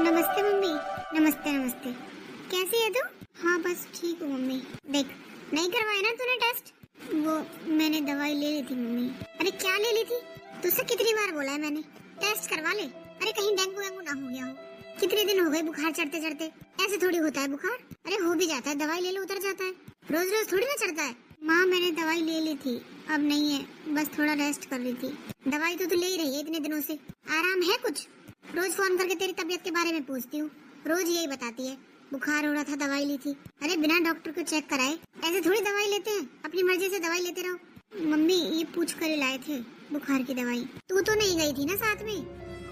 नमस्ते मम्मी। नमस्ते नमस्ते। कैसी है तू? हाँ बस ठीक हूँ मम्मी। देख, नहीं करवाया ना तूने टेस्ट? वो मैंने दवाई ले ली थी मम्मी। अरे क्या ले ली थी? तुझसे कितनी बार बोला है मैंने, टेस्ट करवा ले। अरे कहीं डेंगू वेंगू ना हो गया हो। कितने दिन हो गए बुखार चढ़ते चढ़ते। ऐसे थोड़ी होता है बुखार। अरे हो भी जाता है, दवाई ले लो उतर जाता है। रोज रोज थोड़ी ना चढ़ता है। माँ मैंने दवाई ले ली थी, अब नहीं है, बस थोड़ा रेस्ट कर रही थी। दवाई तो तू ले ही रही है इतने दिनों से, आराम है कुछ? रोज फोन करके तेरी तबीयत के बारे में पूछती हूँ, रोज यही बताती है बुखार हो रहा था दवाई ली थी। अरे बिना डॉक्टर को चेक कराए ऐसे थोड़ी दवाई लेते हैं, अपनी मर्जी से दवाई लेते रहो। मम्मी ये पूछ कर लाए थे बुखार की दवाई। तू तो नहीं गई थी ना साथ में,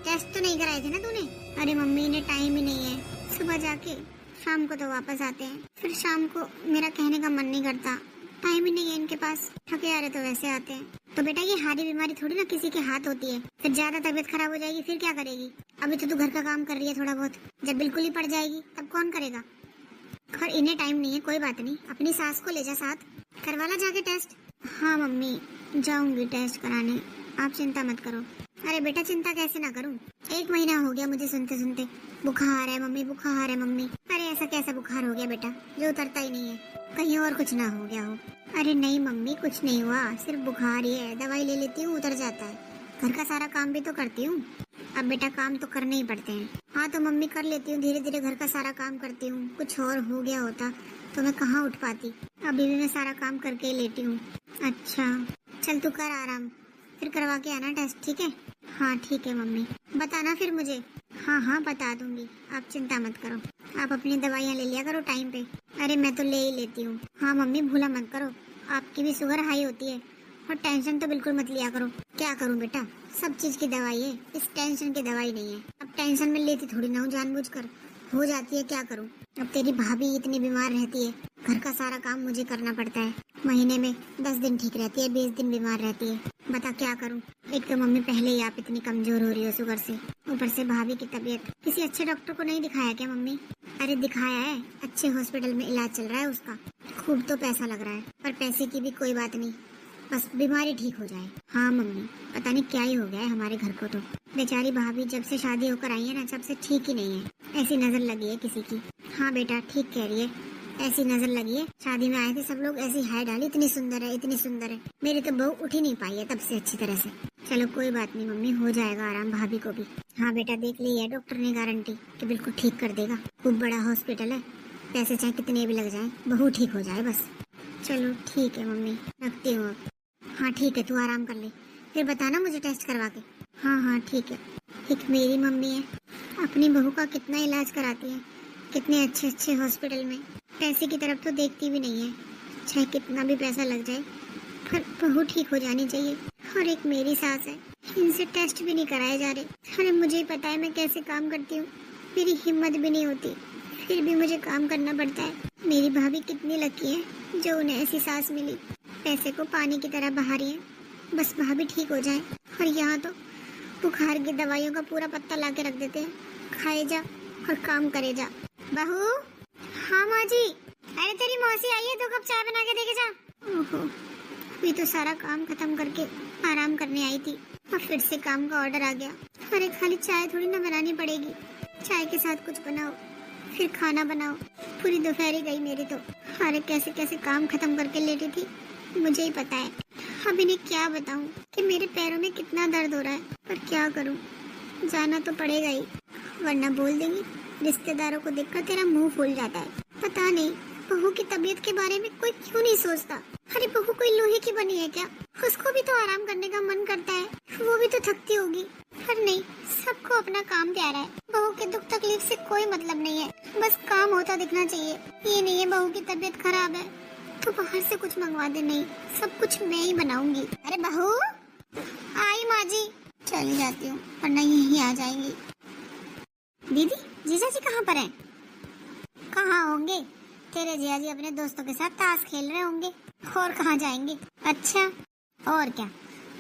टेस्ट तो नहीं कराए थे ना तूने? अरे मम्मी इन्हें टाइम ही नहीं है, सुबह जाके शाम को तो वापस आते हैं, फिर शाम को मेरा कहने का मन नहीं करता, टाइम ही नहीं है इनके पास, थके आ रहे तो वैसे आते हैं। तो बेटा ये हारी बीमारी थोड़ी ना किसी के हाथ होती है, फिर ज्यादा तबीयत खराब हो जाएगी फिर क्या करेगी? अभी तो तू घर का काम कर रही है थोड़ा बहुत, जब बिल्कुल ही पड़ जाएगी तब कौन करेगा? खैर इन्हें टाइम नहीं है, कोई बात नहीं, अपनी सास को ले जा साथ, करवाला जाके टेस्ट। हाँ मम्मी जाऊंगी टेस्ट कराने, आप चिंता मत करो। अरे बेटा चिंता कैसे ना करूं, 1 महीना हो गया मुझे सुनते सुनते बुखार है मम्मी, बुखार है मम्मी। अरे ऐसा कैसा बुखार हो गया बेटा जो उतरता ही नहीं है, कहीं और कुछ ना हो गया हो? अरे नहीं मम्मी कुछ नहीं हुआ, सिर्फ बुखार ही है, दवाई ले लेती हूँ उतर जाता है, घर का सारा काम भी तो करती हूँ। अब बेटा काम तो करने ही पड़ते हैं। हाँ तो मम्मी कर लेती हूँ, धीरे धीरे घर का सारा काम करती हूँ, कुछ और हो गया होता तो मैं कहाँ उठ पाती, अभी भी मैं सारा काम करके ही लेटी हूँ। अच्छा चल तू कर आराम, फिर करवा के आना टेस्ट, ठीक है? हाँ ठीक है मम्मी, बताना फिर मुझे। हाँ हाँ बता दूंगी, आप चिंता मत करो, आप अपनी दवाइयाँ ले लिया करो टाइम पे। अरे मैं तो ले ही लेती हूँ। हाँ मम्मी भूला मत करो, आपकी भी शुगर हाई होती है, और टेंशन तो बिल्कुल मत लिया करो। क्या करूँ बेटा, सब चीज की दवाई है, इस टेंशन की दवाई नहीं है। अब टेंशन में लेती थोड़ी ना हूँ, जानबूझकर हो जाती है, क्या करूँ? अब तेरी भाभी इतनी बीमार रहती है, घर का सारा काम मुझे करना पड़ता है, महीने में 10 दिन ठीक रहती है, 20 दिन बीमार रहती है, बता क्या करूँ? एक तो मम्मी पहले ही आप इतनी कमजोर हो रही हो शुगर से, ऊपर से भाभी की तबीयत। किसी अच्छे डॉक्टर को नहीं दिखाया क्या मम्मी? अरे दिखाया है, अच्छे हॉस्पिटल में इलाज चल रहा है उसका, खूब तो पैसा लग रहा है, पर पैसे की भी कोई बात नहीं, बस बीमारी ठीक हो जाए। हाँ मम्मी पता नहीं क्या ही हो गया है हमारे घर को, तो बेचारी भाभी जब से शादी होकर आई है ना, जब से ठीक ही नहीं है, ऐसी नजर लगी है किसी की। हाँ बेटा ठीक कह रही है, ऐसी नजर लगी है, शादी में आए थे सब लोग ऐसी हाय डाली, इतनी सुंदर है इतनी सुंदर है, मेरी तो बहू उठ ही नहीं पाई है तब से अच्छी तरह से। चलो कोई बात नहीं मम्मी, हो जाएगा आराम भाभी को भी। हाँ बेटा देख ली है डॉक्टर ने गारंटी कि बिल्कुल ठीक कर देगा, खूब बड़ा हॉस्पिटल है, पैसे चाहे कितने भी लग जाए, बहू ठीक हो जाए बस। चलो ठीक है मम्मी, रखती हूँ। हाँ ठीक है तू आराम कर ले, फिर बताना मुझे टेस्ट करवा के। हाँ हाँ ठीक है। एक मेरी मम्मी है, अपनी बहू का कितना इलाज कराती है, कितने अच्छे अच्छे हॉस्पिटल में, पैसे की तरफ तो देखती भी नहीं है, चाहे कितना भी पैसा लग जाए, पर बहू ठीक हो जानी चाहिए। और एक मेरी सास है, इनसे टेस्ट भी नहीं कराए जा रहे। अरे मुझे ही पता है मैं कैसे काम करती हूँ, मेरी हिम्मत भी नहीं होती, फिर भी मुझे काम करना पड़ता है। मेरी भाभी कितनी लकी है जो उन्हें ऐसी सास मिली, पैसे को पानी की तरह बहा रही है, बस भाभी ठीक हो जाए। और यहाँ तो बुखार की दवाइयों का पूरा पत्ता ला के रख देते हैं, खाए जा और काम करे जा। बहू। हाँ माँ जी। अरे तेरी मौसी आई है, 2 कप चाय बना के देके जा। ओहो अभी तो सारा काम खत्म करके आराम करने आई थी, और फिर से काम का ऑर्डर आ गया। अरे खाली चाय थोड़ी ना बनानी पड़ेगी, चाय के साथ कुछ बनाओ, फिर खाना बनाओ, पूरी दोपहरी गई मेरी तो। अरे कैसे कैसे काम खत्म करके लेटी थी, मुझे ही पता है। अब इन्हें क्या बताऊं कि मेरे पैरों में कितना दर्द हो रहा है, पर क्या करूं, जाना तो पड़ेगा ही, वरना बोल देंगी रिश्तेदारों को देखकर तेरा मुंह फूल जाता है। पता नहीं बहू की तबीयत के बारे में कोई क्यों नहीं सोचता। अरे बहू कोई लोहे की बनी है क्या, उसको भी तो आराम करने का मन करता है, वो भी तो थकती होगी। पर नहीं, सबको अपना काम प्यारा है, बहू के दुख तकलीफ से कोई मतलब नहीं है, बस काम होता दिखना चाहिए। ये नहीं है बहू की तबीयत खराब है तो बाहर से कुछ मंगवा दे, नहीं सब कुछ मैं ही बनाऊंगी। अरे बहू। आई माँ जी। चली जाती हूँ वरना यहीं आ जाएंगी। दीदी जीजा जी कहाँ पर हैं? कहाँ होंगे, तेरे जीजा जी अपने दोस्तों के साथ ताश खेल रहे होंगे, और कहाँ जाएंगे। अच्छा और क्या,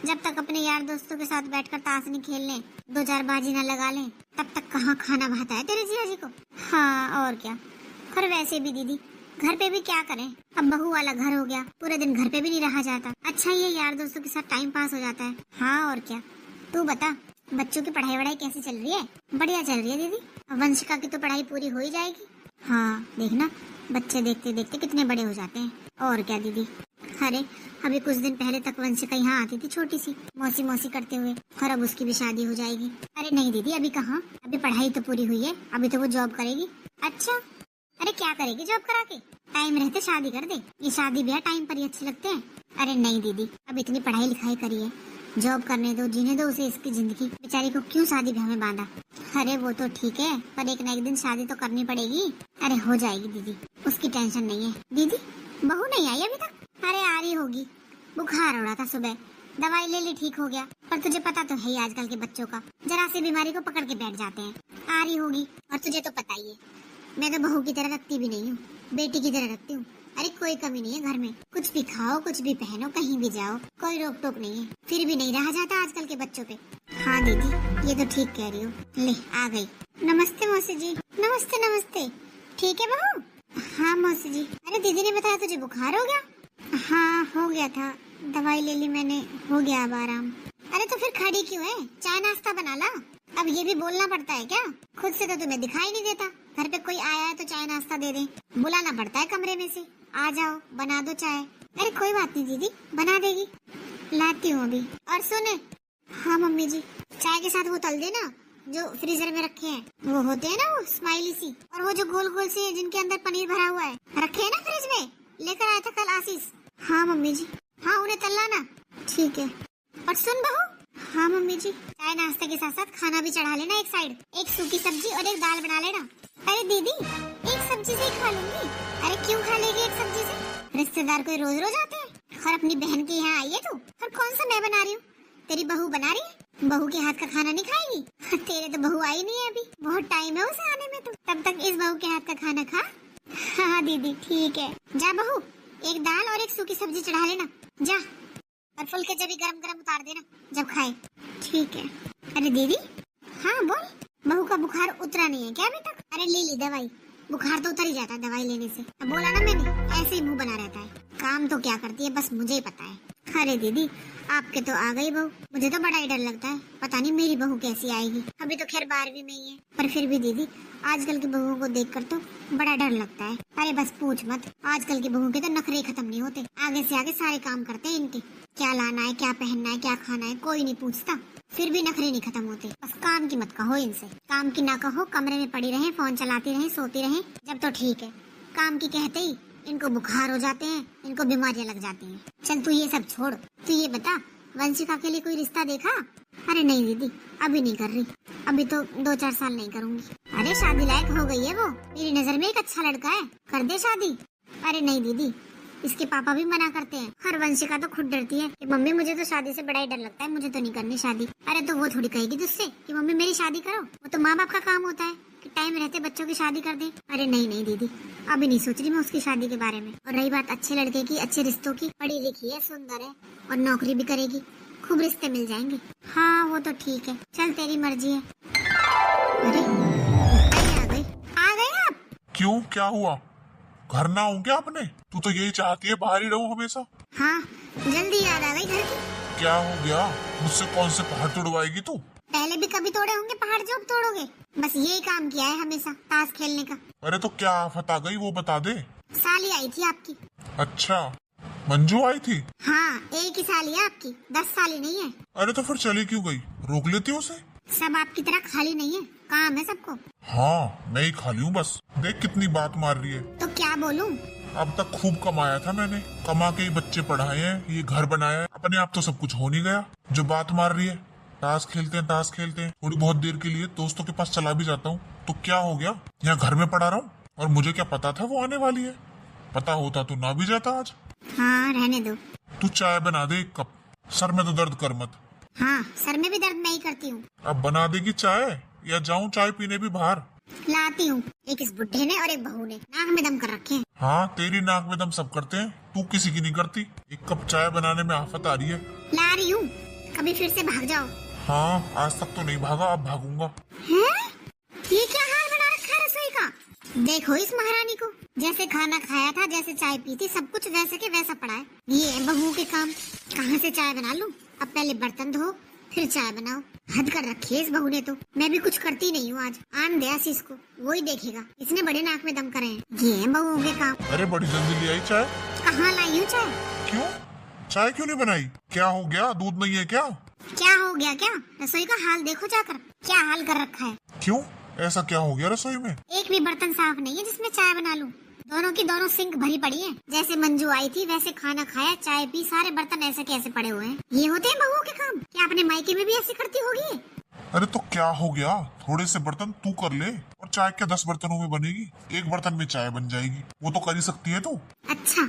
जब तक अपने यार दोस्तों के साथ बैठकर ताश नहीं खेल लें, 2-4 बाजी ना लगा लें, तब तक कहाँ खाना भाता है तेरे जीजा जी को। हाँ और क्या, और वैसे भी दीदी घर पे भी क्या करें, अब बहू वाला घर हो गया, पूरे दिन घर पे भी नहीं रहा जाता, अच्छा ये यार दोस्तों के साथ टाइम पास हो जाता है। हाँ और क्या, तू बता बच्चों की पढ़ाई वढ़ाई कैसी चल रही है? बढ़िया चल रही है दीदी। वंशिका की तो पढ़ाई पूरी हो ही जाएगी। हाँ देखना, बच्चे देखते देखते कितने बड़े हो जाते हैं। और क्या दीदी। अरे अभी कुछ दिन पहले तक वंशिका यहाँ आती थी छोटी सी, मौसी मौसी करते हुए, और अब उसकी भी शादी हो जाएगी। अरे नहीं दीदी, अभी कहाँ, अभी पढ़ाई तो पूरी हुई है, अभी तो वो जॉब करेगी। अच्छा, अरे क्या करेगी जॉब करा के? टाइम रहते शादी कर दे। ये शादी ब्याह टाइम पर ही अच्छे लगते हैं। अरे नहीं दीदी, अब इतनी पढ़ाई लिखाई करी है, जॉब करने दो, जीने दो उसे इसकी जिंदगी। बेचारी को क्यों शादी ब्याह में बांधा? अरे वो तो ठीक है, पर एक न एक दिन शादी तो करनी पड़ेगी। अरे हो जाएगी दीदी, उसकी टेंशन नहीं है। दीदी बहू नहीं आई अभी तक? अरे आ रही होगी, बुखार हो रहा था सुबह, दवाई ले ली ठीक हो गया। पर तुझे पता तो है ही आजकल के बच्चों का, जरा सी बीमारी को पकड़ के बैठ जाते हैं। आ रही होगी। और तुझे तो पता ही है, मैं तो बहू की तरह रखती भी नहीं हूँ, बेटी की तरह रखती हूँ। अरे कोई कमी नहीं है घर में, कुछ भी खाओ, कुछ भी पहनो, कहीं भी जाओ, कोई रोक टोक नहीं है। फिर भी नहीं रहा जाता आजकल के बच्चों पे। हाँ दीदी, ये तो ठीक कह रही हो। ले आ गई। नमस्ते मौसी जी। नमस्ते नमस्ते। ठीक है बहू? हाँ मौसी जी। अरे दीदी ने बताया तुझे बुखार हो गया? हाँ हो गया था, दवाई ले ली मैंने, हो गया अब आराम। अरे तो फिर खड़ी क्यों है, चाय नाश्ता बना ला। अब ये भी बोलना पड़ता है क्या? खुद से तो तुम्हें दिखाई नहीं देता, घर पे कोई आया है तो चाय नाश्ता दे दे, बुलाना पड़ता है कमरे में से, आ जाओ बना दो चाय। अरे कोई बात नहीं दीदी, बना देगी, लाती हूँ अभी। और सुने। हाँ मम्मी जी। चाय के साथ वो तल देना जो फ्रीजर में रखे हैं, वो होते हैं ना वो स्माइली सी, और वो जो गोल गोल से जिनके अंदर पनीर भरा हुआ है, रखे है ना फ्रिज में, लेकर आया था कल आशीष। हाँ मम्मी जी। हाँ उन्हें तलना ना। ठीक है। और सुन बहू। हाँ मम्मी जी। चाय नाश्ते के साथ साथ खाना भी चढ़ा लेना एक साइड, एक सूखी सब्जी और एक दाल बना लेना। अरे दीदी एक सब्जी से ही खा लूंगी। अरे क्यों खा लेगी एक सब्जी से? रिश्तेदार कोई रोज रोज आते हैं, और अपनी बहन के यहाँ आई है तू, और कौन सा मैं बना रही हूँ, तेरी बहू बना रही है। बहू के हाथ का खाना नहीं खाएगी? तेरे तो बहू आई नहीं है अभी, बहुत टाइम है उसे आने में, तो तब तक इस बहू के हाथ का खाना खा। हाँ दीदी ठीक है। जा बहू, एक दाल और एक सूखी सब्जी चढ़ा लेना, जा। और फुलके जब भी गरम गरम उतार देना जब खाए। ठीक है। अरे दीदी। हाँ बोल। बहू का बुखार उतरा नहीं है क्या अभी तक? अरे ले ली दवाई, बुखार तो उतर ही जाता है दवाई लेने से। अब बोला ना मैंने, ऐसे ही मुंह बना रहता है, काम तो क्या करती है बस मुझे ही पता है। अरे दीदी आपके तो आ गई बहू, मुझे तो बड़ा ही डर लगता है, पता नहीं मेरी बहू कैसी आएगी। अभी तो खैर 12वीं में ही है, पर फिर भी दीदी आजकल की बहुओं को देखकर तो बड़ा डर लगता है। अरे बस पूछ मत, आजकल की बहू के तो नखरे खत्म नहीं होते, आगे से आगे सारे काम करते हैं इनके, क्या लाना है, क्या पहनना है, क्या खाना है, कोई नहीं पूछता, फिर भी नखरे नहीं खत्म होते। बस काम की मत कहो इनसे, काम की ना कहो, कमरे में पड़ी रहे, फोन चलाती रहे, सोती रहे, जब तो ठीक है। काम की कहते ही इनको बुखार हो जाते हैं, इनको बीमारियां लग जाती हैं। चल तू ये सब छोड़, तू ये बता वंशिका के लिए कोई रिश्ता देखा? अरे नहीं दीदी अभी नहीं कर रही, अभी तो 2-4 साल नहीं करूंगी। अरे शादी लायक हो गई है वो, मेरी नजर में एक अच्छा लड़का है, कर दे शादी। अरे नहीं दीदी, इसके पापा भी मना करते हैं, हर वंशिका तो खुद डरती है कि मम्मी मुझे तो शादी से बड़ा ही डर लगता है, मुझे तो नहीं करनी शादी। अरे तो वो थोड़ी कहेगी तुझसे कि मम्मी मेरी शादी करो, वो तो माँ बाप का काम होता है कि टाइम रहते बच्चों की शादी कर दे। अरे नहीं नहीं दीदी, अभी नहीं सोच रही मैं उसकी शादी के बारे में। और रही बात अच्छे लड़के की, अच्छे रिश्तों की, पढ़ी लिखी है, सुंदर है और नौकरी भी करेगी, खूब रिश्ते मिल जाएंगे। हाँ वो तो ठीक है, चल तेरी मर्जी है। अरे आ गए आप? क्यों, क्या हुआ? घर ना हूँ क्या अपने? तू तो यही चाहती है बाहर ही रहूं हमेशा। हाँ जल्दी याद आ गई घर की। क्या हो गया? मुझसे कौन से पहाड़ तोड़वाएगी तू? पहले भी कभी तोड़े होंगे पहाड़ जो अब तोड़ोगे? बस यही काम किया है हमेशा, ताश खेलने का। अरे तो क्या आफत आ गई वो बता दे। साली आई थी आपकी। अच्छा, मंजू आई थी? हाँ एक ही साली है आपकी, 10 साली नहीं है। अरे तो फिर चली क्यों गई? रोक लेती उसे। सब आपकी तरह खाली नहीं है, काम है सबको। हाँ मैं ही खाली हूँ बस, देख कितनी बात मार रही है। तो क्या बोलूं? अब तक खूब कमाया था मैंने, कमा के ही बच्चे पढ़ाए हैं, ये घर बनाया है, अपने आप तो सब कुछ हो नहीं गया। जो बात मार रही है, ताश खेलते हैं ताश खेलते हैं, थोड़ी बहुत देर के लिए दोस्तों के पास चला भी जाता हूँ, तो क्या हो गया, यहाँ घर में पड़ा रहा हूँ। और मुझे क्या पता था वो आने वाली है, पता होता तो ना भी जाता आज। हाँ रहने दो। तू चाय बना दे 1 कप, सर में तो दर्द कर मत। हाँ सर में भी दर्द मैं ही करती हूँ। अब बना देगी चाय या जाऊँ चाय पीने भी बाहर? लाती हूँ, एक इस बुढ़े ने और एक बहू ने नाक में दम कर रखे हैं। हाँ तेरी नाक में दम सब करते हैं, तू किसी की नहीं करती। 1 कप चाय बनाने में आफत आ रही है। ला रही हूँ, कभी फिर से भाग जाओ। हाँ आज तक तो नहीं भागा, अब भागूंगा। है? ये क्या हाल बना रखा है रसोई का? देखो इस महारानी को, जैसे खाना खाया था, जैसे चाय पी थी, सब कुछ वैसे के वैसा पड़ा है। ये बहू के काम, कहाँ से चाय बना लूं? अब पहले बर्तन धो, फिर चाय बनाओ। हद कर रखी है इस बहू ने तो। मैं भी कुछ करती नहीं हूँ आज। आन दे आशीष को, वही देखेगा। इसने बड़े नाक में दम करे हैं। ये है बहुओं के काम। अरे बड़ी जल्दी ले आई चाय। कहाँ लाई हूँ चाय? क्यों चाय क्यों नहीं बनाई? क्या हो गया, दूध नहीं है क्या? क्या हो गया क्या? रसोई का हाल देखो जाकर, क्या हाल कर रखा है। क्यों ऐसा क्या हो गया रसोई में? एक भी बर्तन साफ नहीं है जिसमें चाय बना लूं। दोनों की दोनों सिंक भरी पड़ी है। जैसे मंजू आई थी वैसे खाना खाया, चाय पी, सारे बर्तन ऐसे कैसे पड़े हुए हैं। ये होते हैं बहुओं के काम। क्या अपने मायके में भी ऐसे करती होगी? अरे तो क्या हो गया, थोड़े से बर्तन तू कर ले और चाय क्या 10 बर्तनों में बनेगी? एक बर्तन में चाय बन जाएगी, वो तो कर ही सकती है तू। अच्छा,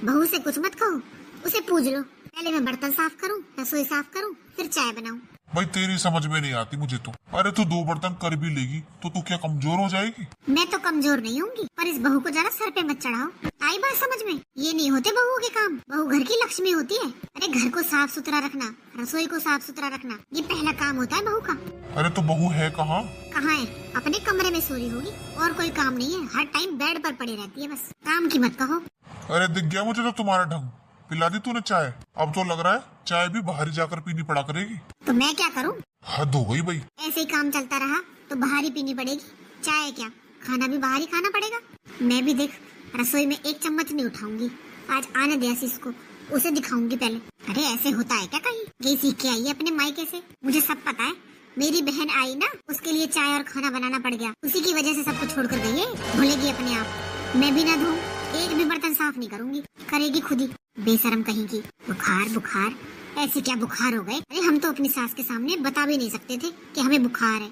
बहू से कुछ मत कहो, उसे पूछ लो। पहले मैं बर्तन साफ करूं, रसोई साफ करूं, फिर चाय बनाऊं। भाई तेरी समझ में नहीं आती मुझे तो। अरे तू 2 बर्तन कर भी लेगी तो तू क्या कमजोर हो जाएगी? मैं तो कमजोर नहीं होंगी, पर इस बहू को जरा सर पे मत चढ़ाओ। आई बात समझ में? ये नहीं होते बहुओं के काम। बहू घर की लक्ष्मी होती है। अरे घर को साफ सुथरा रखना, रसोई को साफ सुथरा रखना, ये पहला काम होता है बहू का। अरे तो बहू है कहाँ? कहाँ है? अपने कमरे में सोई होगी। और कोई काम नहीं है, हर टाइम बेड पर पड़ी रहती है बस। काम की मत कहो। अरे दिख गया मुझे तो तुम्हारा ढंग। पिला दी तूने चाय, अब तो लग रहा है चाय भी बाहर ही जाकर पीनी पड़ा करेगी। तो मैं क्या करूं? हद हो गई भाई। ऐसे ही काम चलता रहा तो बाहर ही पीनी पड़ेगी। चाय क्या, खाना भी बाहर ही खाना पड़ेगा। मैं भी देख रसोई में एक चम्मच नहीं उठाऊंगी। आज आने दे आशीष को, उसे दिखाऊंगी पहले। अरे ऐसे होता है क्या कहीं? ये सीख के आई है अपने मायके से, मुझे सब पता है। मेरी बहन आई ना, उसके लिए चाय और खाना बनाना पड़ गया। उसी की वजह से सब कुछ छोड़ कर गई है। भूलेगी अपने आप। मैं भी ना धोऊं, एक भी बर्तन साफ नहीं करूंगी, करेगी खुद ही। बेशरम कहीं की। बुखार बुखार, ऐसे क्या बुखार हो गए? अरे हम तो अपनी सास के सामने बता भी नहीं सकते थे कि हमें बुखार है।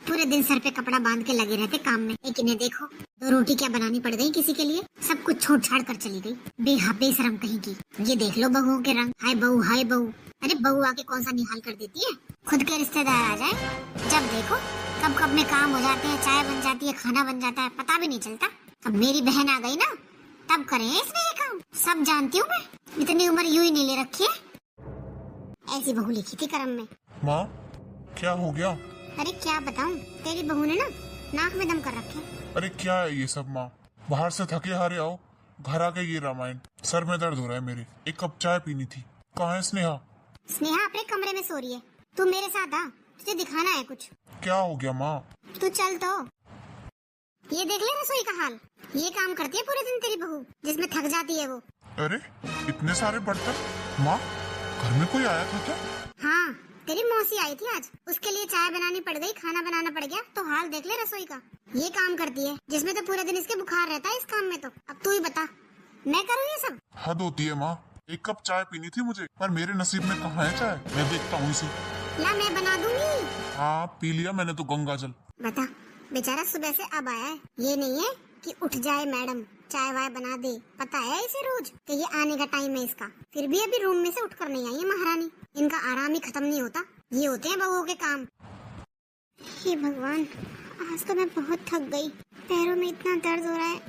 पूरे दिन सर पे कपड़ा बांध के लगे रहते काम में। एक इन्हें देखो, 2 रोटी क्या बनानी पड़ गई किसी के लिए। सब कुछ छोड़ छाड़ कर चली गई। बेशरम कहीं की। ये देख लो बहुओं के रंग। हाय बहू, हाय बहू। अरे बहू आके कौन सा निहाल कर देती है। खुद के रिश्तेदार आ जाए, जब देखो कब कब में काम हो जाते हैं, चाय बन जाती है, खाना बन जाता है, पता भी नहीं चलता। अब मेरी बहन आ गई ना, तब करें इसमें ये काम। सब जानती हूँ मैं, इतनी उम्र यूं ही नहीं ले रखी है। ऐसी बहू लिखी थी करम में। माँ क्या हो गया? अरे क्या बताऊं, तेरी बहू ने ना नाक में दम कर रखे। अरे क्या है ये सब माँ? बाहर से थके हारे आओ, घर आके ये रामायण। सर में दर्द हो रहा है मेरे, एक कप चाय पीनी थी। कहाँ है स्नेहा? स्नेहा अपने कमरे में सो रही है। तू मेरे साथ आ, तुझे दिखाना है कुछ। क्या हो गया माँ? तू चल तो। ये देख ले रसोई का हाल। ये काम करती है पूरे दिन तेरी बहू, जिसमें थक जाती है वो। अरे इतने सारे बर्तन। माँ घर में कोई आया था क्या? हाँ, तेरी मौसी आई थी आज। उसके लिए चाय बनानी पड़ गई, खाना बनाना पड़ गया। तो हाल देख ले रसोई का। ये काम करती है जिसमें तो पूरे दिन इसके बुखार रहता है। इस काम में तो अब तू ही बता, मैं करूँ ये सब? हद होती है माँ। एक कप चाय पीनी थी मुझे, पर मेरे नसीब में कहाँ है चाय। मैं देखता हूँ इसे। ला मैं बना दूंगी। हाँ पी लिया मैंने तो गंगा जल। बता, बेचारा सुबह से अब आया है। ये नहीं है कि उठ जाए मैडम चाय वाय बना दे। पता है इसे रोज कि ये आने का टाइम है इसका। फिर भी अभी रूम में से उठकर नहीं आई है महारानी। इनका आराम ही खत्म नहीं होता। ये होते हैं बहुओं के काम। हे भगवान, आज तो मैं बहुत थक गई। पैरों में इतना दर्द हो रहा है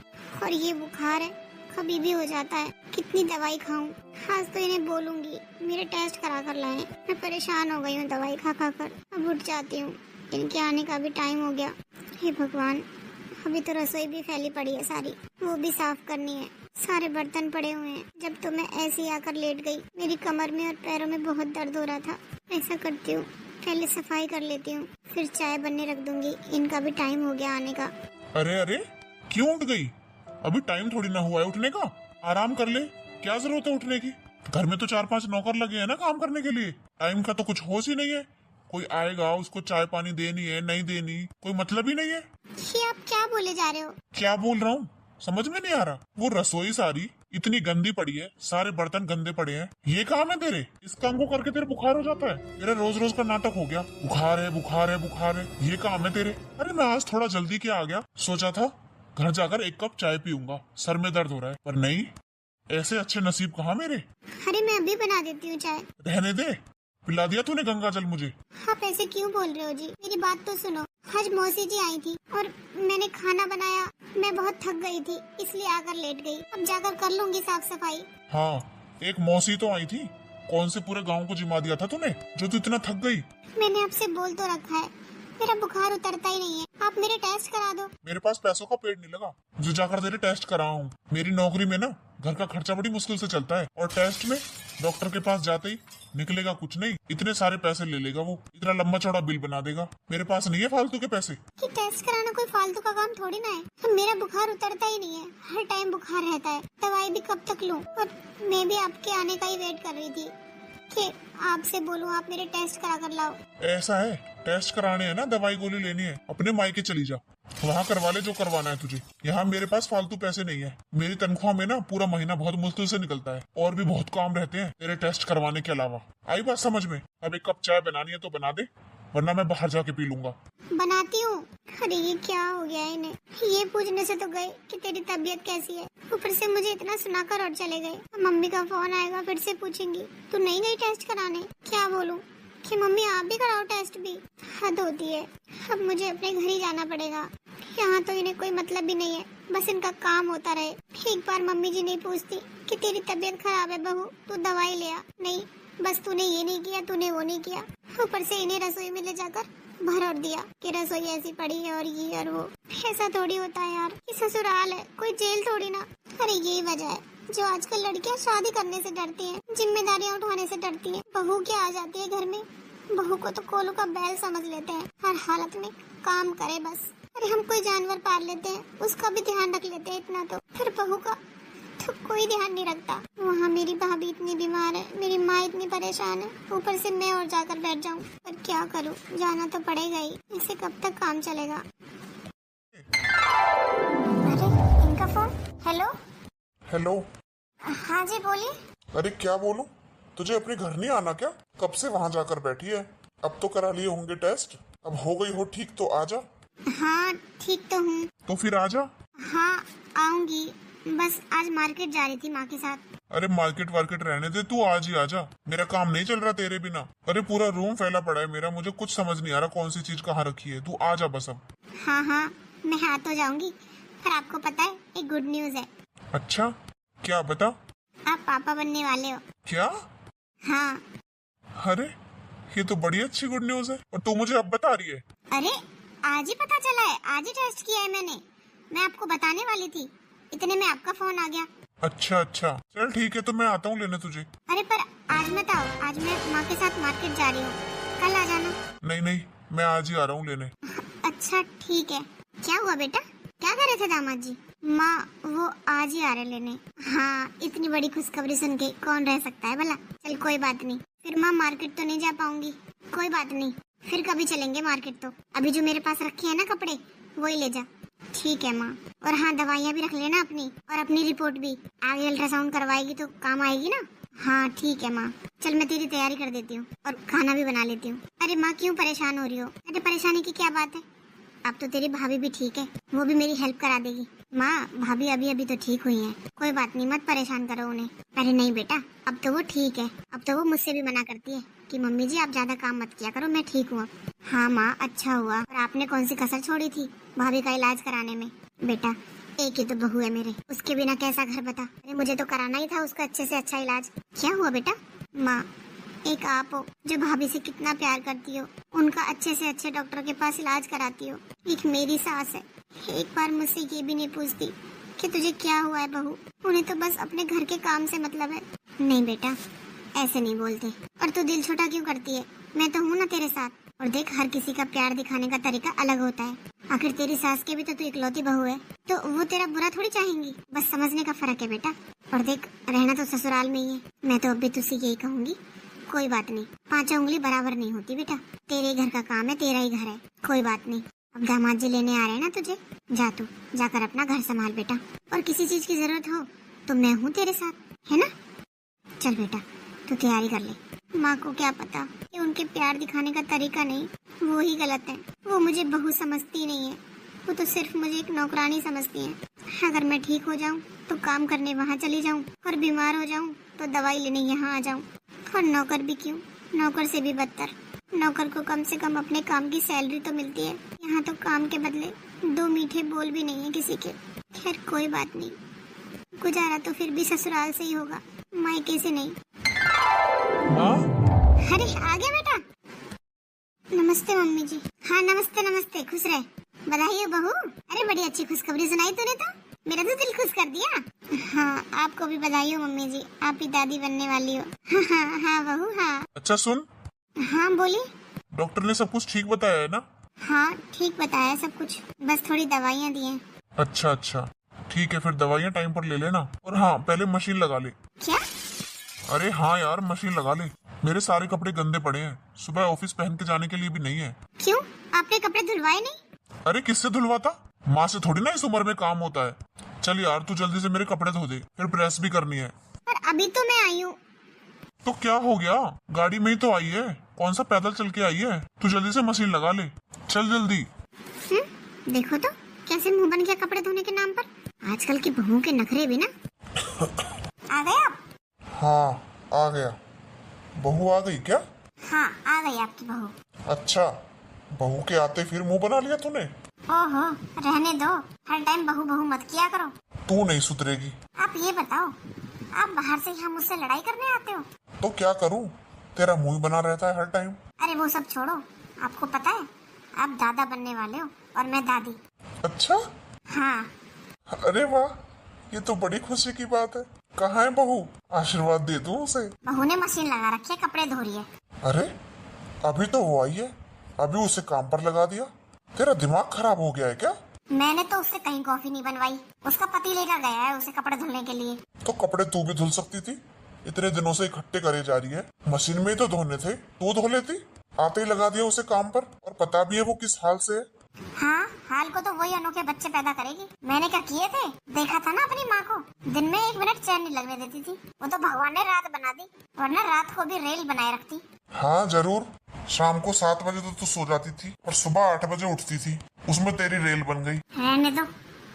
और ये बुखार है, कभी भी हो जाता है। कितनी दवाई खाऊं? आज तो इन्हें बोलूंगी मेरे टेस्ट करा कर लाएं। मैं परेशान हो गई हूँ दवाई खा खा कर। अब उठ जाती हूँ, इनके आने का भी टाइम हो गया। हे भगवान, अभी तो रसोई भी फैली पड़ी है सारी, वो भी साफ करनी है। सारे बर्तन पड़े हुए हैं। जब तो मैं ऐसे ही आकर लेट गई, मेरी कमर में और पैरों में बहुत दर्द हो रहा था। ऐसा करती हूँ, पहले सफाई कर लेती हूँ, फिर चाय बनने रख दूंगी। इनका भी टाइम हो गया आने का। अरे अरे क्यों उठ गई? अभी टाइम थोड़ी ना हुआ है उठने का। आराम कर ले, क्या जरूरत है उठने की? घर में तो 4-5 नौकर लगे हैं ना काम करने के लिए। टाइम का तो कुछ होश ही नहीं है। कोई आएगा उसको चाय पानी देनी है नहीं देनी, कोई मतलब ही नहीं है। ये आप क्या बोले जा रहे हो? क्या बोल रहा हूँ समझ में नहीं आ रहा। वो रसोई सारी इतनी गंदी पड़ी है, सारे बर्तन गंदे पड़े हैं। ये काम है तेरे? इस काम को करके तेरे बुखार हो जाता है? तेरा रोज रोज का नाटक हो गया। बुखार है बुखार है बुखार है, ये काम है तेरे? अरे मैं आज थोड़ा जल्दी क्या आ गया। सोचा था घर जाकर एक कप चाय पीऊंगा, सर में दर्द हो रहा है, पर नहीं। ऐसे अच्छे नसीब कहाँ मेरे। अरे मैं अभी बना देती हूँ चाय। रहने दे, पिला दिया तूने गंगा जल मुझे। आप ऐसे क्यों बोल रहे हो जी? मेरी बात तो सुनो। आज मौसी जी आई थी और मैंने खाना बनाया। मैं बहुत थक गई थी इसलिए आकर लेट गई। अब जाकर कर लूंगी साफ सफाई। हाँ एक मौसी तो आई थी। कौन से पूरे गांव को जिम्मा दिया था तूने जो तू इतना थक गई? मैंने आपसे बोल तो रखा है, मेरा बुखार उतरता ही नहीं है। आप मेरे टेस्ट करा दो। मेरे पास पैसों का पेड़ नहीं लगा जो जाकर तेरे टेस्ट कराऊं। मेरी नौकरी में ना घर का खर्चा बड़ी मुश्किल से चलता है, और टेस्ट में डॉक्टर के पास जाते ही निकलेगा कुछ नहीं, इतने सारे पैसे ले लेगा वो, इतना लंबा चौड़ा बिल बना देगा। मेरे पास नहीं है फालतू के पैसे। कि टेस्ट कराना कोई फालतू का काम थोड़ी ना है। मेरा बुखार उतरता ही नहीं है, हर टाइम बुखार रहता है। दवाई भी कब तक लूं? और मैं भी आपके आने का ही वेट कर रही थी कि आपसे बोलूं आप मेरे टेस्ट करा कर लाओ। ऐसा है, टेस्ट कराने है ना, दवाई गोली लेनी है, अपने मायके चली जा, वहाँ करवा ले जो करवाना है तुझे। यहाँ मेरे पास फालतू पैसे नहीं है। मेरी तनख्वाह में ना पूरा महीना बहुत मुश्किल से निकलता है, और भी बहुत काम रहते हैं तेरे टेस्ट करवाने के अलावा। आई बात समझ में? अब एक कप चाय बनानी है तो बना दे, वरना मैं बाहर जाके पी लूंगा। बनाती हूँ। अरे ये क्या हो गया इन्हें, ये पूछने से तो गए कि तेरी तबीयत कैसी है, ऊपर से मुझे इतना सुनाकर और चले गए। मम्मी का फोन आएगा, फिर से पूछेंगी तू नहीं गई टेस्ट कराने। क्या बोलूं कि मम्मी आप भी कराओ टेस्ट भी? हद होती है। अब मुझे अपने घर ही जाना पड़ेगा। यहाँ तो इन्हें कोई मतलब भी नहीं है, बस इनका काम होता रहे। एक बार मम्मी जी नहीं पूछती कि तेरी तबीयत खराब है बहू, तू दवाई ले आ। नहीं, बस तूने ये नहीं किया, तूने वो नहीं किया। ऊपर से इन्हें रसोई में ले जाकर भर और दिया कि रसोई ऐसी पड़ी है और ये और वो। ऐसा थोड़ी होता है यार, ये ससुराल है, कोई जेल थोड़ी ना। अरे यही वजह है जो आजकल लड़कियां शादी करने से डरती हैं, जिम्मेदारियां उठाने से डरती हैं। बहू क्या आ जाती है घर में, बहू को तो कोलू का बैल समझ लेते हैं, हर हालत में काम करे बस। अरे हम कोई जानवर पाल लेते हैं, उसका भी ध्यान रख लेते हैं इतना तो, फिर बहू का तो कोई ध्यान नहीं रखता। वहाँ मेरी भाभी इतनी बीमार है, मेरी माँ इतनी परेशान है, ऊपर से मैं और जाकर बैठ जाऊँ। पर क्या करूँ, जाना तो पड़ेगा ही, इससे कब तक काम चलेगा। अरे इनका फोन। Hello hello. हाँ जी बोलिए। अरे क्या बोलूं, तुझे अपने घर नहीं आना क्या? कब से वहाँ जाकर बैठी है? अब तो करा लिए होंगे टेस्ट, अब हो गई हो ठीक तो आजा। हाँ ठीक तो हूँ। तो फिर आजा। हाँ आऊंगी, बस आज मार्केट जा रही थी माँ के साथ। अरे मार्केट वार्केट रहने दे, तू आज ही आजा, मेरा काम नहीं चल रहा तेरे बिना। अरे पूरा रूम फैला पड़ा है मेरा, मुझे कुछ समझ नहीं आ रहा कौन सी चीज कहाँ रखी है। तू आजा बस अब। हाँ हाँ मैं हाथ तो जाऊंगी, पर आपको पता है एक गुड न्यूज है। अच्छा क्या, बता। आप पापा बनने वाले हो। क्या? हाँ। अरे ये तो बड़ी अच्छी गुड न्यूज है, और तू मुझे अब बता रही है? अरे आज ही पता चला है, आज ही टेस्ट किया है मैंने। मैं आपको बताने वाली थी, इतने में आपका फोन आ गया। अच्छा अच्छा, चल ठीक है, तो मैं आता हूँ लेने तुझे। अरे पर आज मत आओ, आज मैं माँ के साथ मार्केट जा रही हूँ, कल आ जाना। नहीं नहीं, मैं आज ही आ रहा हूँ लेने। अच्छा ठीक है। क्या हुआ बेटा, क्या कर रहे थे दामाद जी? माँ वो आज ही आ रहे लेने। हाँ इतनी बड़ी खुशखबरी सुन के कौन रह सकता है भला। चल कोई बात नहीं, फिर माँ मार्केट तो नहीं जा पाऊंगी। कोई बात नहीं, फिर कभी चलेंगे मार्केट। तो अभी जो मेरे पास रखे है ना कपड़े, वो ही ले जा। ठीक है माँ। और हाँ दवाइयाँ भी रख लेना अपनी, और अपनी रिपोर्ट भी। आगे अल्ट्रासाउंड करवाएगी तो काम आएगी ना। हाँ ठीक है माँ। चल मैं तेरी तैयारी कर देती हूँ और खाना भी बना लेती हूँ। अरे माँ क्यों परेशान हो रही हो? अरे परेशानी की क्या बात है, अब तो तेरी भाभी भी ठीक है, वो भी मेरी हेल्प करा देगी। माँ भाभी अभी अभी तो ठीक हुई हैं, कोई बात नहीं, मत परेशान करो उन्हें। अरे नहीं बेटा, अब तो वो ठीक है, अब तो वो मुझसे भी मना करती है कि मम्मी जी आप ज्यादा काम मत किया करो, मैं ठीक हूँ अब। हाँ माँ अच्छा हुआ। और आपने कौन सी कसर छोड़ी थी भाभी का इलाज कराने में? बेटा एक ही तो बहू है मेरे, उसके बिना कैसा घर बता। अरे मुझे तो कराना ही था उसका अच्छे से अच्छा इलाज। क्या हुआ बेटा? माँ एक आप हो जो भाभी से कितना प्यार करती हो, उनका अच्छे से अच्छे डॉक्टर के पास इलाज कराती हो। एक मेरी सास है, एक बार मुझसे ये भी नहीं पूछती कि तुझे क्या हुआ है बहू। उन्हें तो बस अपने घर के काम से मतलब है। नहीं बेटा ऐसे नहीं बोलते। और तू दिल छोटा क्यों करती है, मैं तो हूँ ना तेरे साथ। और देख हर किसी का प्यार दिखाने का तरीका अलग होता है। आखिर तेरी सास के भी तो तू इकलौती बहू है, तो वो तेरा बुरा थोड़ी चाहेंगी, बस समझने का फर्क है बेटा। और देख रहना तो ससुराल में ही है, मैं तो अब भी तुझसे यही कहूंगी, कोई बात नहीं, 5 उंगली बराबर नहीं होती बेटा। तेरे घर का काम है, तेरा ही घर है, कोई बात नहीं। अब दामाद जी लेने आ रहे हैं ना तुझे, जा तू जाकर अपना घर संभाल बेटा। और किसी चीज की जरूरत हो तो मैं हूँ तेरे साथ, है ना? चल बेटा तू तैयारी कर ले। माँ को क्या पता कि उनके प्यार दिखाने का तरीका नहीं, वो ही गलत है। वो मुझे बहू समझती नहीं है, वो तो सिर्फ मुझे एक नौकरानी समझती है। अगर मैं ठीक हो जाऊँ तो काम करने वहाँ चली जाऊँ, और बीमार हो जाऊँ तो दवाई लेने यहाँ आ जाऊँ। और नौकर भी क्यों, नौकर से भी बदतर। नौकर को कम से कम अपने काम की सैलरी तो मिलती है, यहाँ तो काम के बदले 2 मीठे बोल भी नहीं है किसी के। खैर कोई बात नहीं, गुजारा तो फिर भी ससुराल से ही होगा, मायके से नहीं। माँ? अरे आ गया बेटा। नमस्ते मम्मी जी। हाँ नमस्ते नमस्ते, खुश रहे, बधाई हो बहू। अरे बड़ी अच्छी खुशखबरी सुनाई तूने तो। मेरा तो दिल खुश कर दिया। हाँ, आपको भी बधाई हो मम्मी जी, आप ही दादी बनने वाली हो। हाँ हाँ बहू हाँ। अच्छा सुन, हाँ बोलिए। डॉक्टर ने सब कुछ ठीक बताया है ना? हाँ ठीक बताया सब कुछ, बस थोड़ी दवाइयाँ दी हैं। अच्छा अच्छा, ठीक है, फिर दवाइयाँ टाइम पर ले लेना। और हाँ, पहले मशीन लगा ले। क्या? अरे हाँ यार, मशीन लगा ले। मेरे सारे कपड़े गंदे पड़े हैं, सुबह ऑफिस पहन के जाने के लिए भी नहीं है। क्यों, आपने कपड़े धुलवाए नहीं? अरे किससे धुलवाता, माँ से थोड़ी ना इस उम्र में काम होता है। चल यार, तू जल्दी से मेरे कपड़े धो दे, फिर प्रेस भी करनी है। पर अभी तो मैं आई हूँ। तो क्या हो गया, गाड़ी में ही तो आई है, कौन सा पैदल चल के आई है। तू जल्दी से मशीन लगा ले, चल जल्दी। देखो तो कैसे मुंह बन गया कपड़े धोने के नाम पर। आजकल की बहुओं के नखरे भी ना। आ गए आप? हाँ आ गया। बहू आ गई क्या? हाँ आ गई आपकी बहू। अच्छा, बहू के आते फिर मुंह बना लिया तूने। ओहो, रहने दो, हर टाइम बहू बहू मत किया करो। तू नहीं सुधरेगी। आप ये बताओ, आप बाहर से यहाँ मुझसे लड़ाई करने आते हो? तो क्या करूँ, तेरा मुंह बना रहता है हर टाइम। अरे वो सब छोड़ो, आपको पता है आप दादा बनने वाले हो और मैं दादी। अच्छा, हाँ। अरे वाह, ये तो बड़ी खुशी की बात है। कहाँ है बहू, आशीर्वाद दे दूं उसे। बहू ने मशीन लगा रखी है, कपड़े धो रही है। अरे अभी तो वो आई है, अभी उसे काम पर लगा दिया। तेरा दिमाग खराब हो गया है क्या? मैंने तो उससे कहीं कॉफी नहीं बनवाई, उसका पति लेकर गया है उसे कपड़े धुलने के लिए। तो कपड़े तू भी धुल सकती थी, इतने दिनों से इकट्ठे करे जा रही है। मशीन में ही तो धोने थे, तू धो लेती। आते ही लगा दिया उसे काम पर, और पता भी है वो किस हाल से है। हाँ, हाल को तो वही अनोखे बच्चे पैदा करेगी। मैंने क्या किए थे, देखा था ना अपनी माँ को, दिन में 1 मिनट चैन नहीं लगने देती थी। वो तो भगवान ने रात बना दी, वरना रात को भी रेल बनाए रखती। हाँ जरूर, शाम को 7 बजे तो तू सो जाती थी और सुबह 8 बजे उठती थी, उसमें तेरी रेल बन गई। रहने दो,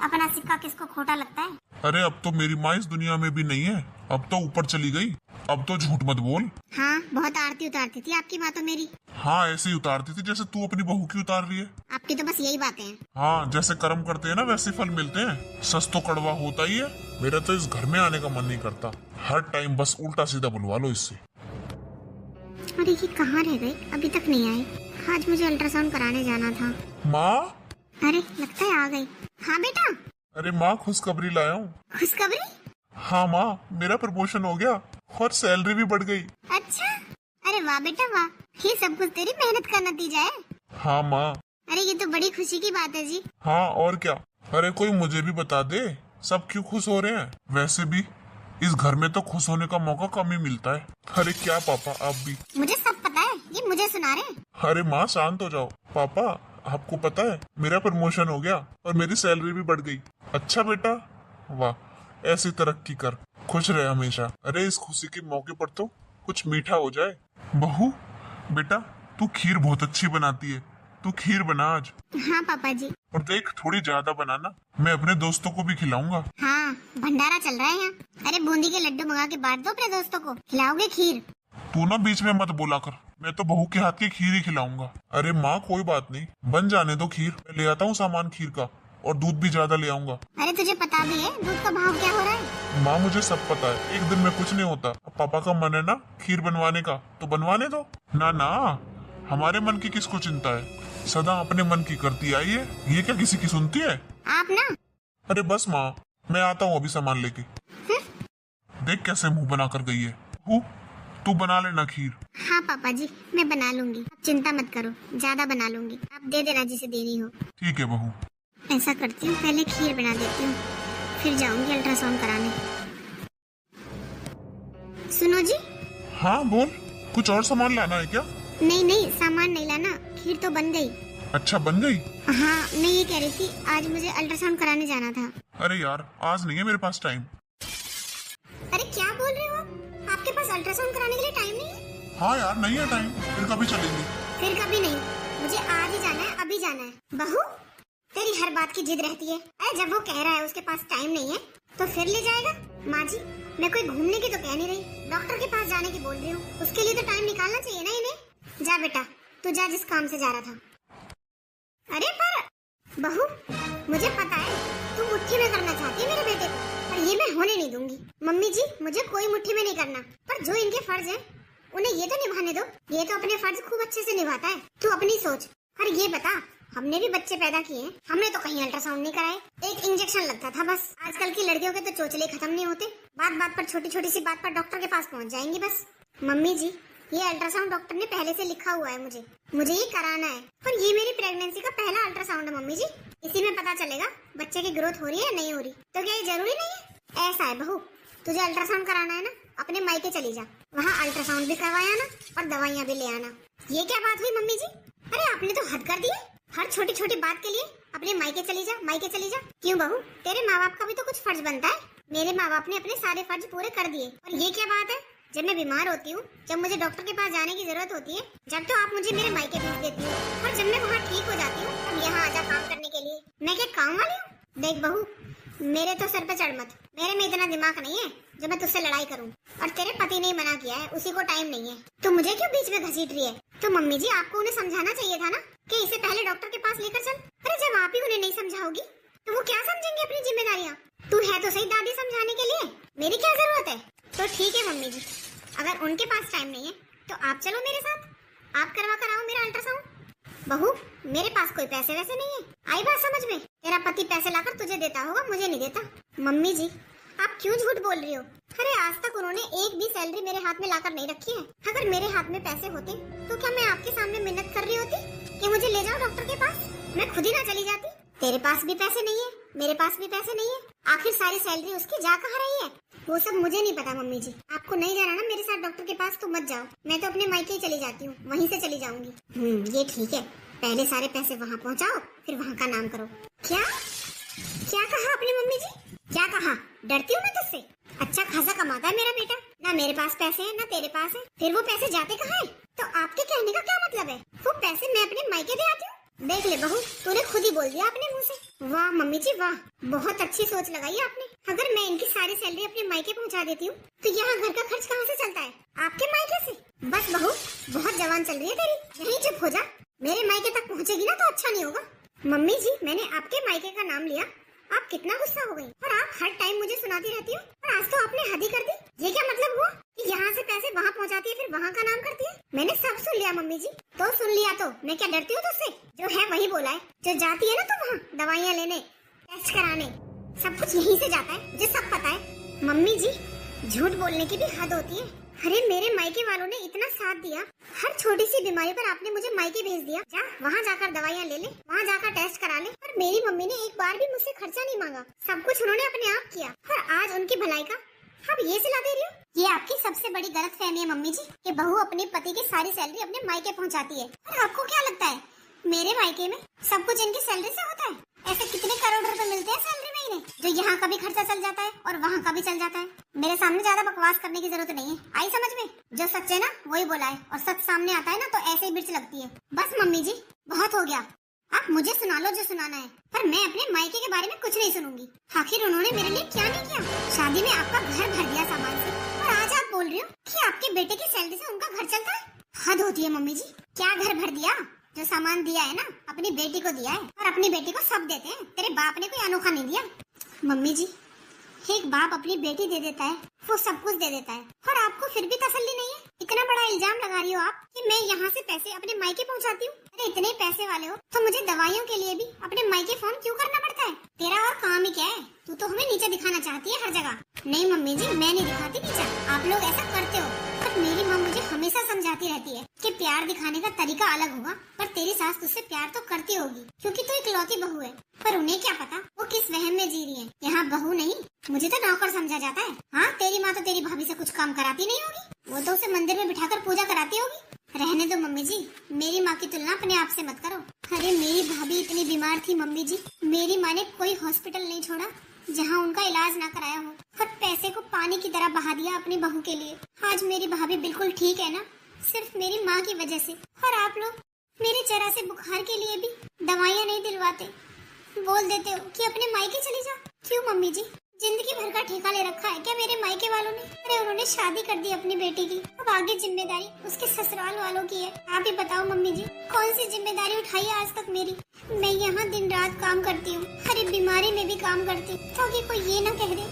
अपना सिक्का किसको खोटा लगता है। अरे अब तो मेरी माँ इस दुनिया में भी नहीं है, अब तो ऊपर चली गई। अब तो झूठ मत बोल। हाँ, बहुत आरती उतारती थी आपकी माँ तो मेरी। हाँ, ऐसे ही उतारती थी जैसे तू अपनी बहू की उतार रही है। आपकी तो बस यही बातें हैं। हाँ, जैसे कर्म करते हैं ना वैसे फल मिलते हैं। सच तो कड़वा होता ही है। मेरा तो इस घर में आने का मन नहीं करता, हर टाइम बस उल्टा सीधा बुलवा लो इससे। अरे ये कहाँ रह गए, अभी तक नहीं आए। आज मुझे अल्ट्रासाउंड कराने जाना था। माँ, अरे लगता है आ गई। हाँ बेटा। अरे माँ, खुशखबरी लाया हूँ। खुशखबरी? हाँ माँ, मेरा प्रमोशन हो गया और सैलरी भी बढ़ गई। अच्छा, अरे वाह बेटा वाह, ये सब कुछ तेरी मेहनत का नतीजा है। हाँ माँ। अरे ये तो बड़ी खुशी की बात है जी। हाँ और क्या। अरे कोई मुझे भी बता दे, सब क्यों खुश हो रहे हैं। वैसे भी इस घर में तो खुश होने का मौका कम ही मिलता है। अरे क्या पापा, आप भी? मुझे सब पता है, ये मुझे सुना रहे हैं। अरे माँ शांत हो जाओ। पापा, आपको पता है मेरा प्रमोशन हो गया और मेरी सैलरी भी बढ़ गई। अच्छा बेटा, वाह, ऐसी तरक्की कर, खुश रहे हमेशा। अरे इस खुशी के मौके पर तो कुछ मीठा हो जाए। बहू बेटा, तू खीर बहुत अच्छी बनाती है, तू खीर बना आज। हाँ पापा जी। और देख, थोड़ी ज्यादा बनाना, मैं अपने दोस्तों को भी खिलाऊंगा। हाँ, भंडारा चल रहा है यहाँ। अरे बूंदी के लड्डू मंगा के बांट दो अपने दोस्तों को, खिलाओगे खीर? तू ना बीच में मत बोला कर, मैं तो बहू के हाथ की खीर ही खिलाऊंगा। अरे माँ कोई बात नहीं, बन जाने दो खीर, मैं ले आता हूँ सामान खीर का, और दूध भी ज्यादा ले आऊंगा। अरे तुझे पता भी है दूध का भाव क्या हो रहा है? माँ मुझे सब पता है, एक दिन में कुछ नहीं होता। अब पापा का मन है ना खीर बनवाने का, तो बनवाने दो ना। ना, हमारे मन की किसको चिंता है, सदा अपने मन की करती आई है, ये क्या किसी की सुनती है? आप ना। अरे बस माँ, मैं आता हूँ अभी सामान लेके। देख कैसे मुंह बना कर गई है। तू बना लेना खीर। हाँ पापा जी, मैं बना लूंगी, आप चिंता मत करो, ज्यादा बना लूंगी, आप दे देना जिसे देनी हो। ठीक है बहू। ऐसा करती हूँ, पहले खीर बना देती हूँ, फिर जाऊंगी अल्ट्रासाउंड कराने। सुनो जी। हाँ बोल, कुछ और सामान लाना है क्या? नहीं नहीं, सामान नहीं लाना, खीर तो बन गई। अच्छा बन गई? हाँ, मैं ये कह रही थी आज मुझे अल्ट्रासाउंड कराने जाना था। अरे यार, आज नहीं है मेरे पास टाइम। अरे क्या बोल रहे हो आप? आपके पास अल्ट्रासाउंड कराने के लिए टाइम नहीं है? हाँ यार, नहीं है टाइम, फिर कभी चलेंगे। फिर कभी नहीं, मुझे आज ही जाना है, अभी जाना है। बहू, तेरी हर बात की जिद रहती है। अरे जब वो कह रहा है उसके पास टाइम नहीं है, तो फिर ले जाएगा। माँ जी, मैं कोई घूमने की तो कह नहीं रही, डॉक्टर के पास जाने की बोल रही हूँ, उसके लिए तो टाइम निकालना चाहिए ना इन्हें। जा बेटा, तू जा जिस काम से जा रहा था। अरे पर बहू, मुझे पता है तू मुट्ठी में करना चाहती है मेरे बेटे को, पर ये मैं होने नहीं दूंगी। मम्मी जी, मुझे कोई मुट्ठी में नहीं करना, पर जो इनके फर्ज है उन्हें ये तो निभाने दो। ये तो अपने फर्ज खूब अच्छे से निभाता है, तू अपनी सोच। और ये बता, हमने भी बच्चे पैदा किए हैं, हमने तो कहीं अल्ट्रासाउंड नहीं कराए, एक इंजेक्शन लगता था बस। आजकल की लड़कियों के तो चोचले खत्म नहीं होते, बात बात पर छोटी छोटी सी बात पर डॉक्टर के पास पहुंच जाएंगी बस। मम्मी जी, ये अल्ट्रासाउंड डॉक्टर ने पहले से लिखा हुआ है, मुझे ये कराना है। और ये मेरी प्रेगनेंसी का पहला अल्ट्रासाउंड है मम्मी जी, इसी में पता चलेगा बच्चे की ग्रोथ हो रही है या नहीं हो रही। तो क्या ये जरूरी नहीं है? ऐसा है बहू, तुझे अल्ट्रासाउंड कराना है ना, अपने मायके चली जा, वहाँ अल्ट्रासाउंड भी करवाया ना और दवाइयाँ भी ले आना। ये क्या बात हुई मम्मी जी? अरे आपने तो हद कर दी है, हर छोटी छोटी बात के लिए अपने मायके चली जा, मायके चली जा। क्यों बहू, तेरे माँ बाप का भी तो कुछ फर्ज बनता है। मेरे माँ बाप ने अपने सारे फर्ज पूरे कर दिए। और ये क्या बात है, जब मैं बीमार होती हूँ, जब मुझे डॉक्टर के पास जाने की जरूरत होती है, जब तो आप मुझे मेरे मायके भेज देती हो, और जब मैं वहाँ ठीक हो जाती हूँ तब यहाँ आजा काम करने के लिए। मैं क्या काम वाली हूँ? देख बहू, मेरे तो सर पे चढ़ मत, मेरे में इतना दिमाग नहीं है जो मैं तुझसे लड़ाई करूं। और तेरे पति ने मना किया है, उसी को टाइम नहीं है, तो मुझे क्यों बीच में घसीट रही है? तो मम्मी जी, आपको उन्हें समझाना चाहिए था ना कि इसे पहले डॉक्टर के पास लेकर चल। अरे जब आप ही उन्हें नहीं समझाओगी तो वो क्या समझेंगे अपनी जिम्मेदारियाँ? तू है तो सही दादी समझाने के लिए, मेरी क्या जरूरत है? तो ठीक है मम्मी जी, अगर उनके पास टाइम नहीं है तो आप चलो मेरे साथ, आप करवा कर आओ मेरा अल्ट्रासाउंड। बहू, मेरे पास कोई पैसे वैसे नहीं है, आई बात समझ में? तेरा पति पैसे लाकर तुझे देता होगा, मुझे नहीं देता। मम्मी जी, आप क्यों झूठ बोल रही हो? अरे आज तक उन्होंने एक भी सैलरी मेरे हाथ में लाकर नहीं रखी है। अगर मेरे हाथ में पैसे होते तो क्या मैं आपके सामने मिन्नत कर रही होती कि मुझे ले जाओ डॉक्टर के पास? मैं खुद ही ना चली जाती। तेरे पास भी पैसे नहीं है, मेरे पास भी पैसे नहीं है, आखिर सारी सैलरी उसकी जा कहाँ रही है? वो सब मुझे नहीं पता मम्मी जी, आपको नहीं जाना ना मेरे साथ डॉक्टर के पास तो मत जाओ, मैं तो अपने मायके ही चली जाती हूँ, वहीं से चली जाऊंगी। ये ठीक है, पहले सारे पैसे वहाँ पहुँचाओ, फिर वहाँ का नाम करो। क्या क्या कहा आपने मम्मी जी? क्या कहा? डरती हूँ मैं तुझसे? अच्छा खासा कमाता है मेरा बेटा, ना मेरे पास पैसे हैं ना तेरे पास है, फिर वो पैसे जाते कहाँ हैं? तो आपके कहने का क्या मतलब है? वो पैसे मैं अपने मायके दे आती हूँ? देख ले बहू, तूने खुद ही बोल दिया अपने मुंह से। वाह मम्मी जी वाह, बहुत अच्छी सोच लगाई आपने। अगर मैं इनकी सारी सैलरी अपने मायके पहुंचा देती हूँ तो यहाँ घर का खर्च कहाँ से चलता है? आपके मायके से। बस बहू, बहुत जवान चल रही है तेरी, यहीं चुप हो जा, मेरे मायके तक पहुँचेगी ना तो अच्छा नहीं होगा। मम्मी जी, मैंने आपके मायके का नाम लिया, आप कितना गुस्सा हो गई? और आप हर टाइम मुझे सुनाती रहती हो, और आज तो आपने हद ही कर दी। ये क्या मतलब हुआ कि यहाँ से पैसे वहाँ पहुँचाती है फिर वहाँ का नाम करती है? मैंने सब सुन लिया मम्मी जी। तो सुन लिया तो मैं क्या डरती हूँ तुझसे? जो है वही बोला है, जो जाती है ना तो वहाँ दवाइयाँ लेने, टेस्ट कराने, सब कुछ यहीं से जाता है, मुझे सब पता है। मम्मी जी, झूठ बोलने की भी हद होती है। अरे मेरे मायके वालों ने इतना साथ दिया, हर छोटी सी बीमारी पर आपने मुझे मायके भेज दिया, जा वहाँ जाकर दवाइयाँ ले ले, वहाँ जाकर टेस्ट करा ले। और मेरी मम्मी ने एक बार भी मुझसे खर्चा नहीं मांगा, सब कुछ उन्होंने अपने आप किया, और आज उनकी भलाई का आप ये सिला दे रही हो? ये आपकी सबसे बड़ी गलतफहमी है मम्मी जी, कि बहू अपने पति की सारी सैलरी अपने मायके पहुँचाती है। और आपको क्या लगता है मेरे मायके में सब कुछ इनकी सैलरी से होता है? ऐसे कितने करोड़ रुपए मिलते हैं सैलरी महीने, जो यहाँ का भी खर्चा चल जाता है और वहाँ का भी चल जाता है। मेरे सामने ज्यादा बकवास करने की जरूरत नहीं है, आई समझ में? जो सच है ना वही बोला है, और सच सामने आता है ना तो ऐसे ही मिर्च लगती है। बस मम्मी जी, बहुत हो गया, आप मुझे सुना लो जो सुनाना है, पर मैं अपने मायके के बारे में कुछ नहीं सुनूंगी। आखिर उन्होंने मेरे लिए क्या नहीं किया? शादी में आपका घर भर दिया सामान से, और आज आप बोल रही हो कि आपके बेटे की सैलरी से उनका घर चलता है? हद होती है मम्मी जी। क्या घर भर दिया? जो सामान दिया है ना अपनी बेटी को दिया है, और अपनी बेटी को सब देते हैं, तेरे बाप ने कोई अनोखा नहीं दिया। मम्मी जी, एक बाप अपनी बेटी दे देता है, वो सब कुछ दे देता है, और आपको फिर भी तसल्ली नहीं है। इतना बड़ा इल्जाम लगा रही हो आप कि मैं यहाँ से पैसे अपने मायके पहुँचाती हूँ। अरे इतने पैसे वाले हो तो मुझे दवाइयों के लिए भी अपने मायके फोन क्यों करना पड़ता है? तेरा और काम ही क्या है? तू तो हमें नीचे दिखाना चाहती है हर जगह। नहीं मम्मी जी, मैं नहीं दिखाती नीचा, आप लोग ऐसा करते हो। पर मेरी माँ मुझे हमेशा समझाती रहती है कि प्यार दिखाने का तरीका अलग होगा, पर तेरी सास तुझसे प्यार तो करती होगी क्योंकि तू इकलौती बहू है। पर उन्हें क्या पता वो किस वहम में जी रही है। यहाँ बहू नहीं, मुझे तो नौकर समझा जाता है। हाँ, तेरी माँ तो तेरी भाभी से कुछ काम कराती नहीं होगी, वो तो उसे मंदिर में बिठाकर पूजा कराती होगी। रहने दो मम्मी जी, मेरी माँ की तुलना अपने आप से मत करो। अरे मेरी भाभी इतनी बीमार थी मम्मी जी, मेरी माँ ने कोई हॉस्पिटल नहीं छोड़ा जहाँ उनका इलाज ना कराया हो, और पैसे को पानी की तरह बहा दिया अपनी बहू के लिए। आज मेरी भाभी बिल्कुल ठीक है ना, सिर्फ मेरी माँ की वजह से। और आप लोग मेरे जरा से बुखार के लिए भी दवाइयाँ नहीं दिलवाते, बोल देते हो कि अपने मायके चली जा। क्यों मम्मी जी, जिंदगी भर का ठेका ले रखा है क्या मेरे मायके वालों ने? अरे उन्होंने शादी कर दी अपनी बेटी की, अब आगे जिम्मेदारी उसके ससुराल वालों की है। आप ही बताओ मम्मी जी, कौन सी जिम्मेदारी उठाई है आज तक मेरी? मैं यहाँ दिन रात काम करती हूँ, हर बीमारी में भी काम करती हूँ, ताकि कोई ये ना कह दे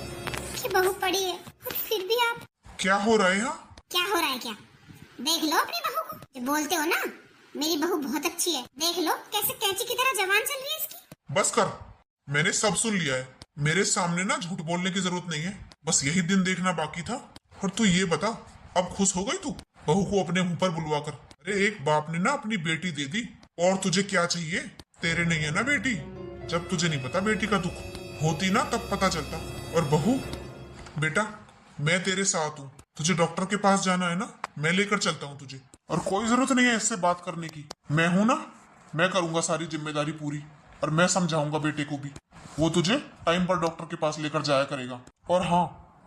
कि बहू पड़ी है। और फिर भी आप क्या हो रहा है यहाँ? क्या हो रहा है क्या? देख लो अपनी बहू को, जो बोलते हो ना मेरी बहू बहुत अच्छी है, देख लो कैसे कैंची की तरह जवान चल रही है इसकी। बस कर, मैंने सब सुन लिया है। मेरे सामने ना झूठ बोलने की जरूरत नहीं है, बस यही दिन देखना बाकी था। और तू ये बता, अब खुश हो गई तू बहू को अपने मुंह पर बुलवा कर? अरे एक बाप ने ना अपनी बेटी दे दी, और तुझे क्या चाहिए? तेरे नहीं है ना बेटी, जब तुझे नहीं पता बेटी का दुख, होती ना तब पता चलता। और बहू बेटा, मैं तेरे साथ हूँ। तुझे डॉक्टर के पास जाना है ना, मैं लेकर चलता हूँ तुझे। और कोई जरूरत नहीं है इससे बात करने की, मैं हूं ना, मैं करूंगा सारी जिम्मेदारी पूरी। और मैं समझाऊंगा बेटे को भी, वो तुझे टाइम पर डॉक्टर के पास लेकर जाया करेगा। और हाँ,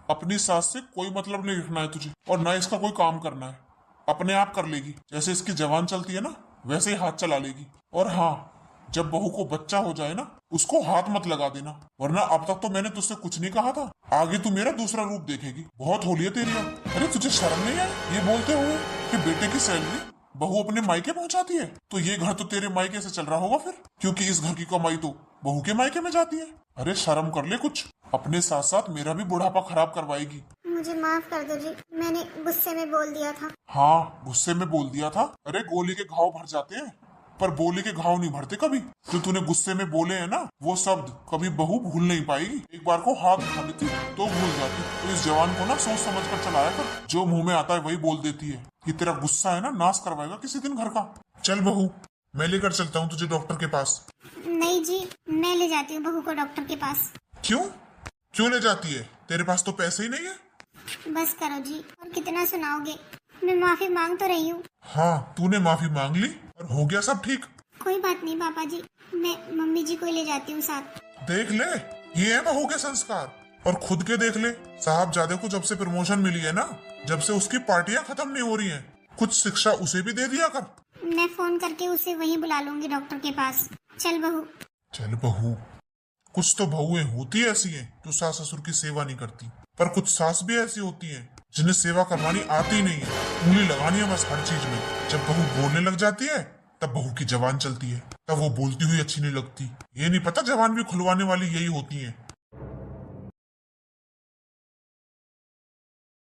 अपनी सास से कोई मतलब नहीं रखना है तुझे, और ना इसका कोई काम करना है। अपने आप कर लेगी, जैसे इसकी जवान चलती है ना वैसे ही हाथ चला लेगी। और हाँ, जब बहू को बच्चा हो जाए ना, उसको हाथ मत लगा देना, वरना अब तक तो मैंने तुझसे कुछ नहीं कहा था, आगे तू मेरा दूसरा रूप देखेगी। बहुत होली है तेरी अब। अरे तुझे शर्म नहीं है ये बोलते हुए कि बेटे की सैलरी बहू अपने मायके पहुंचाती है? तो ये घर तो तेरे मायके से चल रहा होगा फिर, क्योंकि इस घर की कमाई तो बहू के मायके में जाती है। अरे शर्म कर ले कुछ, अपने साथ साथ मेरा भी बुढ़ापा खराब करवाएगी। मुझे माफ कर दो जी, मैंने गुस्से में बोल दिया था। हाँ, गुस्से में बोल दिया था। अरे गोली के घाव भर जाते हैं, पर बोले के घाव नहीं भरते कभी। जो तूने गुस्से में बोले हैं ना, वो शब्द कभी बहू भूल नहीं पाएगी। एक बार को हाथ उठा लेती तो भूल जाती। तो इस जवान को ना सोच समझ कर चलाया कर, जो मुंह में आता है वही बोल देती है। ये तेरा गुस्सा है ना, नाश करवाएगा किसी दिन घर का। चल बहू, मैं लेकर चलता हूँ तुझे डॉक्टर के पास। नहीं जी, मैं ले जाती हूँ बहू को डॉक्टर के पास। क्यों क्यों ले जाती है? तेरे पास तो पैसे ही नहीं है। बस करो जी, और कितना सुनाओगे? मैं माफी मांग तो रही हूँ। हाँ, तूने माफी मांग ली और हो गया सब ठीक। कोई बात नहीं पापा जी, मैं मम्मी जी को ले जाती हूँ साथ। देख ले, ये है बहू के संस्कार। और खुद के देख ले, साहबजादे को जब से प्रमोशन मिली है ना, जब से उसकी पार्टियां खत्म नहीं हो रही हैं, कुछ शिक्षा उसे भी दे दिया कर। मैं फोन करके उसे वहीं बुला लूंगी डॉक्टर के पास। चल बहू। चल बहू, कुछ तो बहुएं होती ऐसी हैं जो सास ससुर की सेवा नहीं करती, पर कुछ सास भी ऐसी होती हैं जिन्हें सेवा करवानी आती नहीं है, उंगली लगानी है बस हर चीज में। जब बहू बोलने लग जाती है तब बहू की जबान चलती है, तब वो बोलती हुई अच्छी नहीं लगती। ये नहीं पता जबान भी खुलवाने वाली यही होती है।